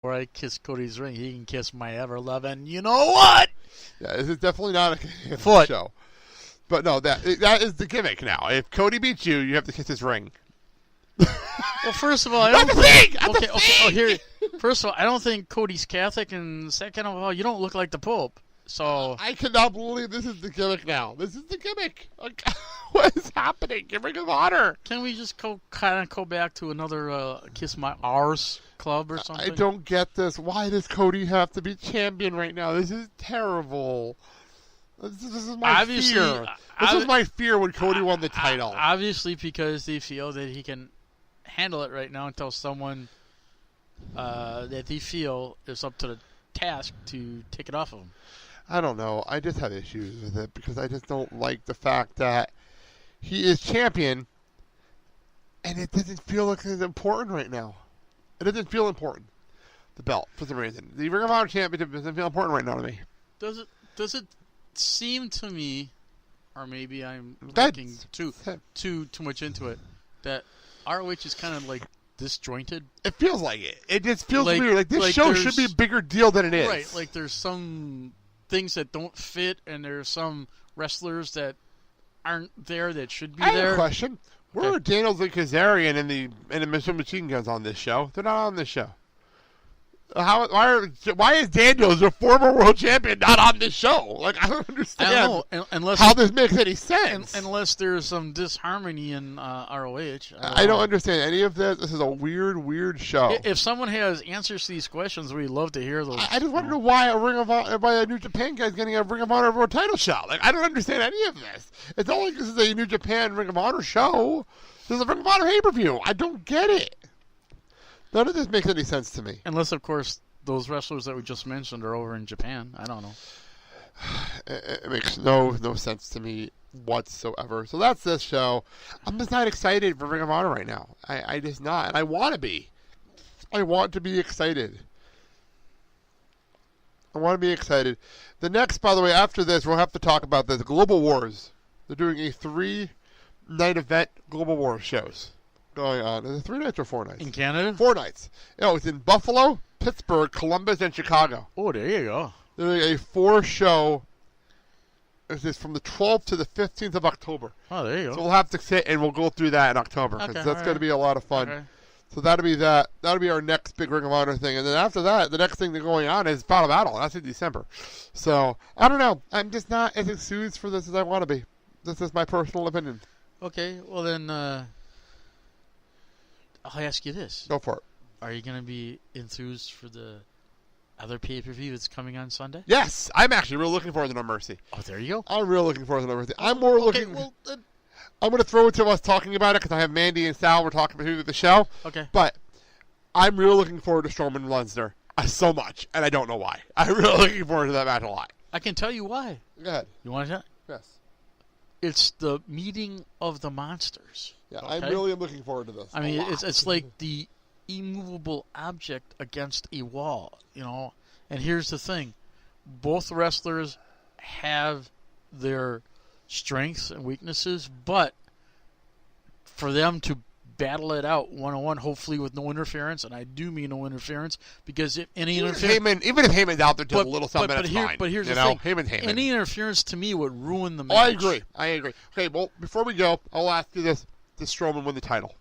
Before I kiss Cody's ring, he can kiss my ever-loving, you know what? Yeah, this is definitely not a Foot. show. But no, that is the gimmick now. If Cody beats you, you have to kiss his ring. Well, first of all, I don't think. Okay. Oh, here. First of all, I don't think Cody's Catholic, and second of all, you don't look like the Pope. So I cannot believe this is the gimmick now. This is the gimmick. Like, what is happening? Ring of Honor. Can we just go back to another Kiss My Arse club or something? I don't get this. Why does Cody have to be champion right now? This is terrible. This is my fear. This was my fear when Cody won the title. Obviously, because they feel that he can handle it right now until someone that they feel is up to the task to take it off of him. I don't know. I just have issues with it because I just don't like the fact that he is champion and it doesn't feel like it's important right now. It doesn't feel important. The belt, for some reason. The Ring of Honor Championship doesn't feel important right now to me. Does it seem to me, or maybe I'm looking too much into it, that ROH is kind of like disjointed? It feels like it. It just feels weird. Like this show should be a bigger deal than it is. Right. Like there's some things that don't fit, and there's some wrestlers that aren't there that should be there. I have a question. Where are Daniels and Kazarian and the Machine Guns on this show? They're not on this show. Why is Daniels, a former world champion, not on this show? Like, I don't understand how this makes any sense. Unless there's some disharmony in ROH. I don't understand any of this. This is a weird show. If someone has answers to these questions, we'd love to hear those. I just want to know why a New Japan guy's getting a Ring of Honor World title shot. Like, I don't understand any of this. It's not like this is a New Japan Ring of Honor show. This is a Ring of Honor pay-per-view. I don't get it. None of this makes any sense to me. Unless, of course, those wrestlers that we just mentioned are over in Japan. I don't know. It makes no sense to me whatsoever. So that's this show. I'm just not excited for Ring of Honor right now. I just not. And I want to be. I want to be excited. I want to be excited. The next, by the way, after this, we'll have to talk about this. Global Wars. They're doing a 3-night event, Global Wars shows. Going on. Is it 3 nights or 4 nights? In Canada? 4 nights. It's in Buffalo, Pittsburgh, Columbus, and Chicago. Oh, there you go. They're doing a 4-show. It's from the 12th to the 15th of October. Oh, there you go. So we'll have to sit and we'll go through that in October because that's going to be a lot of fun. Okay. So that'll be that. That'll be our next big Ring of Honor thing. And then after that, the next thing that's going on is Final Battle. That's in December. So I don't know. I'm just not as enthused for this as I want to be. This is my personal opinion. Okay. Well, then I'll ask you this. Go for it. Are you going to be enthused for the other pay-per-view that's coming on Sunday? Yes. I'm actually really looking forward to No Mercy. Oh, there you go. I'm really looking forward to No Mercy. I'm more looking... Well, I'm going to throw it to us talking about it because I have Mandy and Sal. We're talking about the show. Okay. But I'm really looking forward to Strowman and Lesnar so much, and I don't know why. I'm really looking forward to that match a lot. I can tell you why. Go ahead. You want to tell? Yes. It's the meeting of the monsters. Yeah, okay? I really am looking forward to this. I mean, it's like the immovable object against a wall, you know. And here's the thing. Both wrestlers have their strengths and weaknesses, but for them to battle it out one-on-one, hopefully with no interference, and I do mean no interference, because if any interference... Even if Heyman's out there doing a little something, that's fine. But here's the thing. Heyman. Any interference to me would ruin the match. I agree. Okay, well, before we go, I'll ask you this. Does Strowman win the title?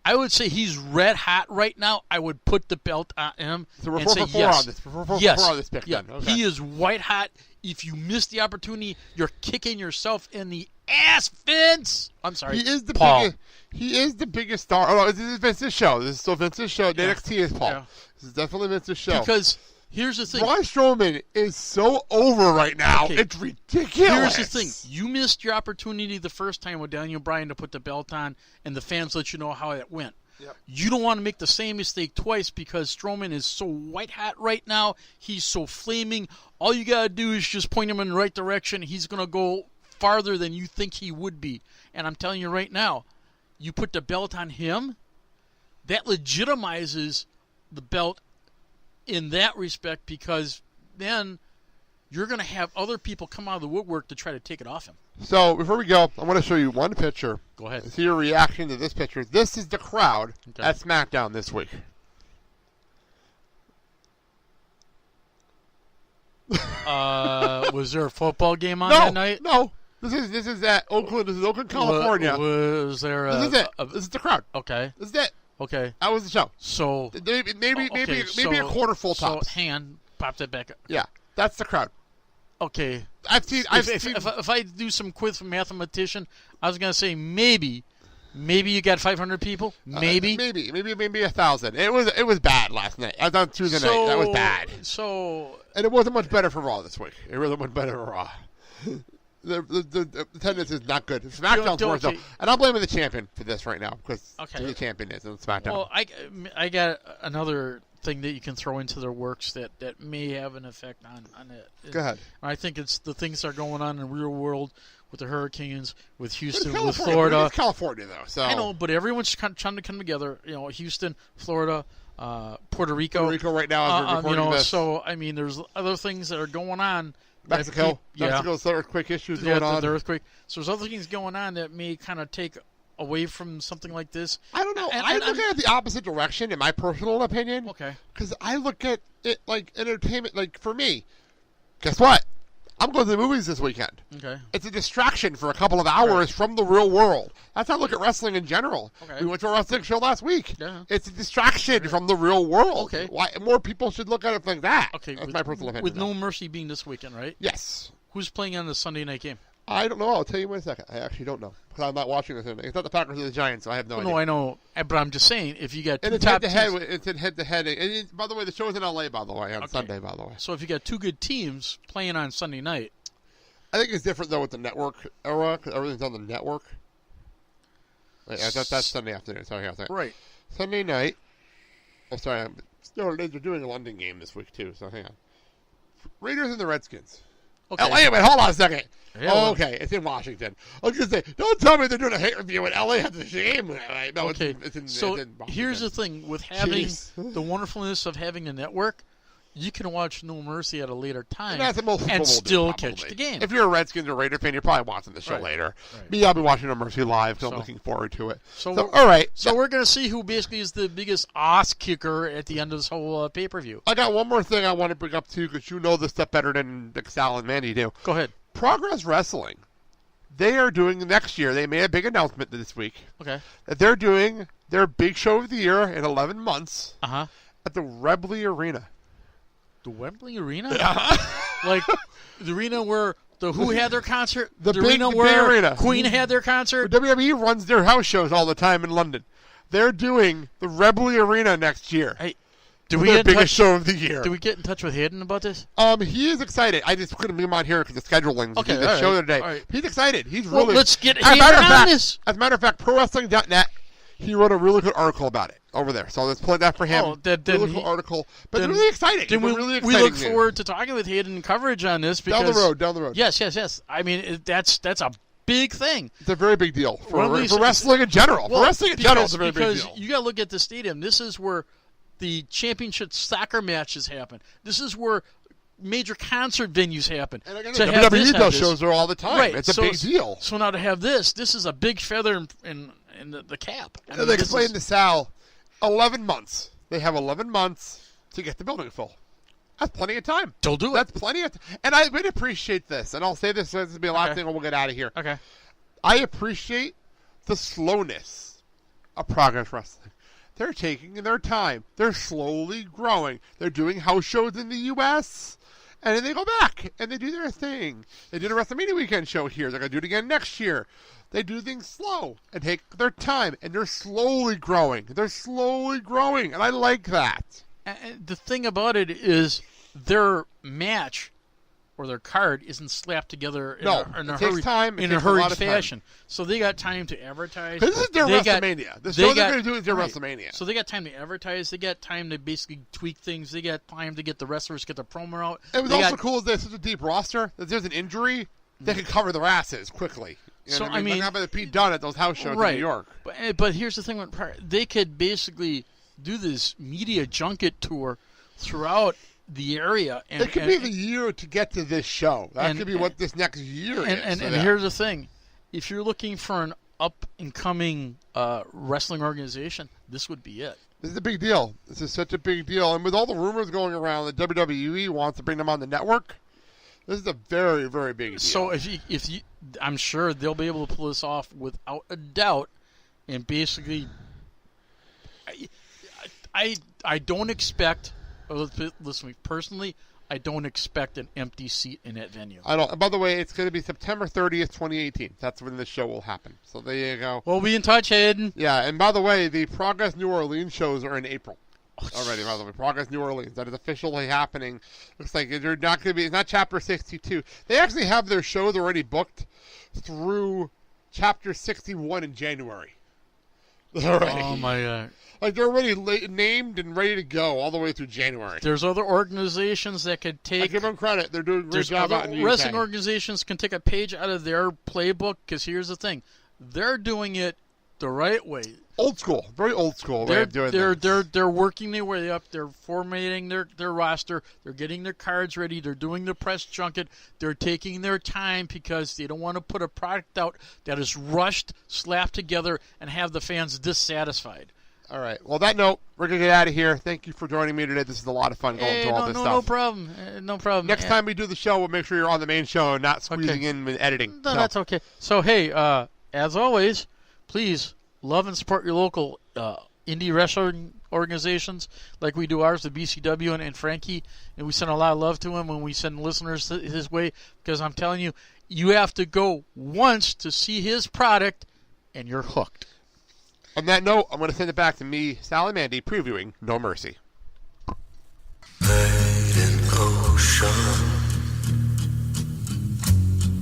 I would say he's red hot right now. I would put the belt on him and say yes. Yes. Okay. He is white hot. If you miss the opportunity, you're kicking yourself in the ass, Vince. I'm sorry. He is the Paul. He is the biggest star. Oh, no, this is Vince's show. This is still Vince's show. The NXT is Paul. Yeah. This is definitely Vince's show. Because here's the thing. Braun Strowman is so over right now. Okay. It's ridiculous. Here's the thing. You missed your opportunity the first time with Daniel Bryan to put the belt on, and the fans let you know how it went. Yep. You don't want to make the same mistake twice because Strowman is so white hot right now. He's so flaming. All you got to do is just point him in the right direction. He's going to go farther than you think he would be. And I'm telling you right now, you put the belt on him, that legitimizes the belt in that respect because then you're going to have other people come out of the woodwork to try to take it off him. So, before we go, I want to show you one picture. Go ahead. See your reaction to this picture. This is the crowd at SmackDown this week. Was there a football game on that night? No. This is at Oakland. This is Oakland, California. Was there? This is it. This is the crowd. Okay. This is it. Okay. That was the show. So maybe a quarter full tops. So hang on, pop that back up. Yeah, that's the crowd. Okay. If I do some quiz from mathematician, I was gonna say maybe you got 500 people. Maybe 1,000. It was bad last night. I was on Tuesday night. That was bad. And it wasn't much better for Raw this week. It really wasn't better for Raw. The attendance is not good. SmackDown's worse though, and I'm blaming the champion for this right now because the champion is on SmackDown. Well, I got another thing that you can throw into their works that may have an effect on it. Go ahead. I think it's the things that are going on in the real world with the Hurricanes, with Houston, with Florida. It's California though, so I know, but everyone's trying to come together. You know, Houston, Florida, Puerto Rico. Puerto Rico right now as we're recording this. So I mean, there's other things that are going on. Mexico's earthquake issues going on. The earthquake. So there's other things going on that may kind of take away from something like this. I don't know. I look at it the opposite direction, in my personal opinion. Okay. Because I look at it like entertainment. Like for me, guess what? I'm going to the movies this weekend. Okay. It's a distraction for a couple of hours from the real world. That's how I look at wrestling in general. Okay. We went to a wrestling show last week. Yeah. It's a distraction from the real world. Okay. Why more people should look at it like that. Okay. That's my personal opinion. With No Mercy being this weekend, right? Yes. Who's playing on the Sunday night game? I don't know. I'll tell you in a second. I actually don't know because I'm not watching this. It's not the Packers or the Giants, so I have no idea. No, I know, but I'm just saying if you got two it's top head-to-head. teams, It's in head-to-head. And by the way, the show's in LA. By the way, on Sunday. By the way, so if you got two good teams playing on Sunday night, I think it's different though with the network era because everything's on the network. That's Sunday afternoon. Sorry, right? Sunday night. Oh, sorry. They're doing a London game this week too. So hang on. Raiders and the Redskins. Okay. LA, wait, hold on a second. Yeah, okay, it's in Washington. I was going to say, don't tell me they're doing a hate review in LA at the game. No, okay. It's in Here's the thing. With having the wonderfulness of having a network, you can watch No Mercy at a later time and still catch the game. If you're a Redskins or Raider fan, you're probably watching the show later. Right. Me, I'll be watching No Mercy live, so I'm looking forward to it. So all right. So we're going to see who basically is the biggest ass kicker at the end of this whole pay-per-view. I got one more thing I want to bring up, too, because you know this stuff better than Sal and Mandy do. Go ahead. Progress Wrestling. They are doing next year. They made a big announcement this week. Okay. That they're doing their big show of the year in 11 months at the Webley Arena. The Wembley Arena? Like the arena where the Who had their concert? The arena where Queen had their concert? WWE runs their house shows all the time in London. They're doing the Webley Arena next year. Hey, their biggest show of the year. Did we get in touch with Heenan about this? He is excited. I just couldn't bring him on here because of scheduling. Okay, the show today. Right. He's excited. He's really. Let's get Heenan on this. As a matter of fact, ProWrestling.net. He wrote a really good article about it over there. So let's play that for him. Really cool article. But it's really exciting. We look forward to talking with Heenan and coverage on this. Because, down the road. Yes. I mean, that's a big thing. It's a very big deal for wrestling in general. For wrestling in general, it's a very big deal. Because you got to look at the stadium. This is where the championship soccer matches happen. This is where major concert venues happen. And WWE does shows there all the time. Right. It's a big deal. So now to have this is a big feather in the cap. I mean, they explained to Sal, 11 months. They have 11 months to get the building full. That's plenty of time. They'll do it. That's plenty of time. And I would appreciate this. And I'll say this will be the last thing and we'll get out of here. Okay. I appreciate the slowness of Progress Wrestling. They're taking their time. They're slowly growing. They're doing house shows in the U.S., and then they go back, and they do their thing. They did a WrestleMania weekend show here. They're going to do it again next year. They do things slow and take their time, and they're slowly growing. And I like that. And the thing about it is their match or their card isn't slapped together in a hurried fashion. So they got time to advertise. This is their WrestleMania. The show they're going to do is their WrestleMania. So they got time to advertise. They got time to basically tweak things. They got time to get the wrestlers, get the promo out. It was also cool that there's such a deep roster that there's an injury, they can cover their asses quickly. You know I mean, like having Pete Dunne at those house shows in New York. But here's the thing: they could basically do this media junket tour throughout the area. And, it could be the year to get to this show. That could be what this next year is. And here's the thing: if you're looking for an up-and-coming wrestling organization, this would be it. This is a big deal. This is such a big deal. And with all the rumors going around that WWE wants to bring them on the network, This is a very, very big deal. So if you, I'm sure they'll be able to pull this off without a doubt. And basically, I don't expect. Listen to me personally. I don't expect an empty seat in that venue. I don't. By the way, it's going to be September 30th, 2018. That's when the show will happen. So there you go. We'll be in touch, Hayden. Yeah, and by the way, the Progress New Orleans shows are in April. Already, by the way, Progress New Orleans. That is officially happening. Looks like they're not going to be. It's not Chapter 62. They actually have their shows already booked through Chapter 61 in January. Already. Oh my God! Like they're already named and ready to go all the way through January. There's other organizations that could take. I give them credit. They're doing a great job out in the UK. Wrestling organizations can take a page out of their playbook because here's the thing: they're doing it the right way. Old school, very old school way of doing it. They're working their way up. They're formatting their roster. They're getting their cards ready. They're doing the press junket. They're taking their time because they don't want to put a product out that is rushed, slapped together, and have the fans dissatisfied. All right. Well, that note, we're going to get out of here. Thank you for joining me today. This is a lot of fun going through all this stuff. No problem. No problem. Next time we do the show, we'll make sure you're on the main show and not squeezing in with editing. No, that's okay. So, hey, as always, please love and support your local indie wrestling organizations like we do ours, the BCW and Frankie. And we send a lot of love to him when we send listeners his way because I'm telling you, you have to go once to see his product and you're hooked. On that note, I'm going to send it back to me, Sal and Mandy, previewing No Mercy. Fading ocean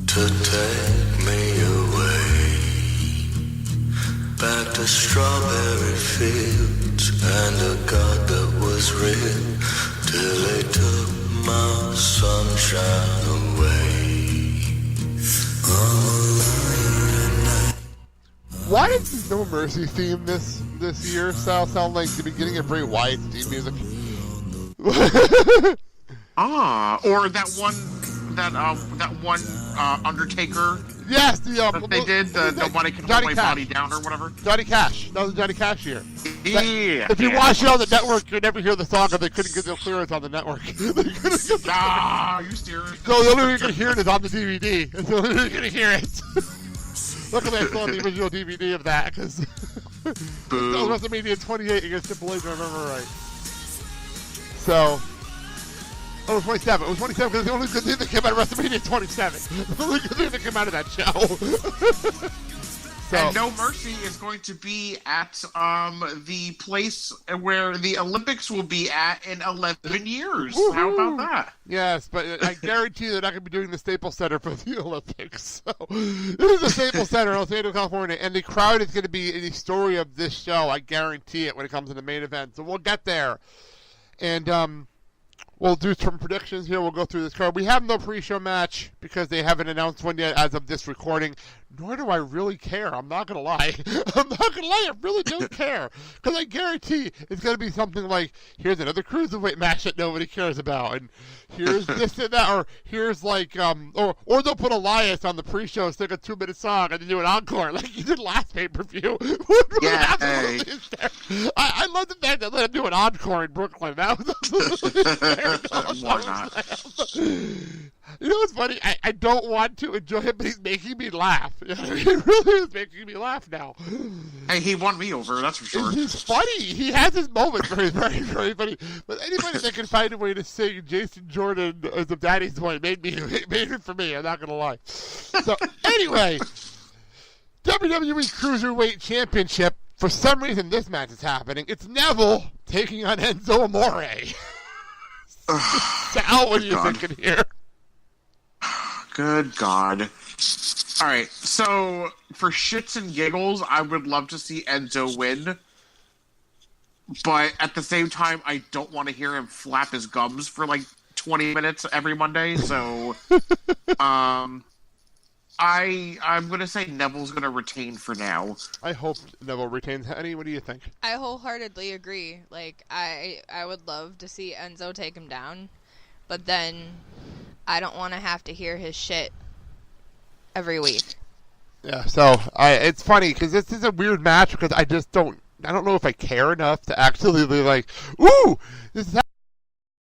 to take me away back to strawberry fields and a God that was real till they took my sunshine away. Why does the No Mercy theme this year, Sal, sound like the beginning of Bray Wyatt's theme music? Or that one Undertaker. Yes, that they did the one that can hold my body down or whatever. Johnny Cash. That was the Johnny Cash year. Yeah. If you watch it on the network, you'd never hear the song because they couldn't get their clearance on the network. Are you serious? So the only way you're going to hear it is on the DVD. That's the only way you're going to hear it. Luckily, I still have the original DVD of that because WrestleMania 28 against Triple H, if I remember right. So, it was 27. It was 27 because the only good thing that came out of WrestleMania 27. The only good thing that came out of that show. So, and No Mercy is going to be at the place where the Olympics will be at in 11 years. Woo-hoo. How about that? Yes, but I guarantee they're not going to be doing the Staples Center for the Olympics. So, this is the Staples Center in Los Angeles, California, and the crowd is going to be the story of this show. I guarantee it when it comes to the main event. So we'll get there. And we'll do some predictions here. We'll go through this card. We have no pre-show match because they haven't announced one yet as of this recording. Nor do I really care. I'm not going to lie. I really don't care. Because I guarantee it's going to be something like, here's another cruiserweight match that nobody cares about. And here's this and that. Or here's like, or they'll put Elias on the pre-show and stick a 2-minute song and then do an encore like you did last pay-per-view. Yeah. I love the fact that they let him do an encore in Brooklyn. That was why not? You know what's funny? I don't want to enjoy it, but he's making me laugh. He really is making me laugh now. Hey, he won me over, that's for sure. He's funny. He has his moments very, very, very funny. But anybody that can find a way to sing Jason Jordan as a Daddy's Boy made it for me. I'm not going to lie. So, anyway, WWE Cruiserweight Championship. For some reason, this match is happening. It's Neville taking on Enzo Amore. Sal, what are you thinking here? Good God. All right, so for shits and giggles, I would love to see Enzo win. But at the same time, I don't want to hear him flap his gums for like 20 minutes every Monday. So I'm going to say Neville's going to retain for now. I hope Neville retains. Henny, what do you think? I wholeheartedly agree. Like, I would love to see Enzo take him down. But then I don't want to have to hear his shit every week. Yeah, so it's funny because this is a weird match because I don't know if I care enough to actually be like, ooh, this is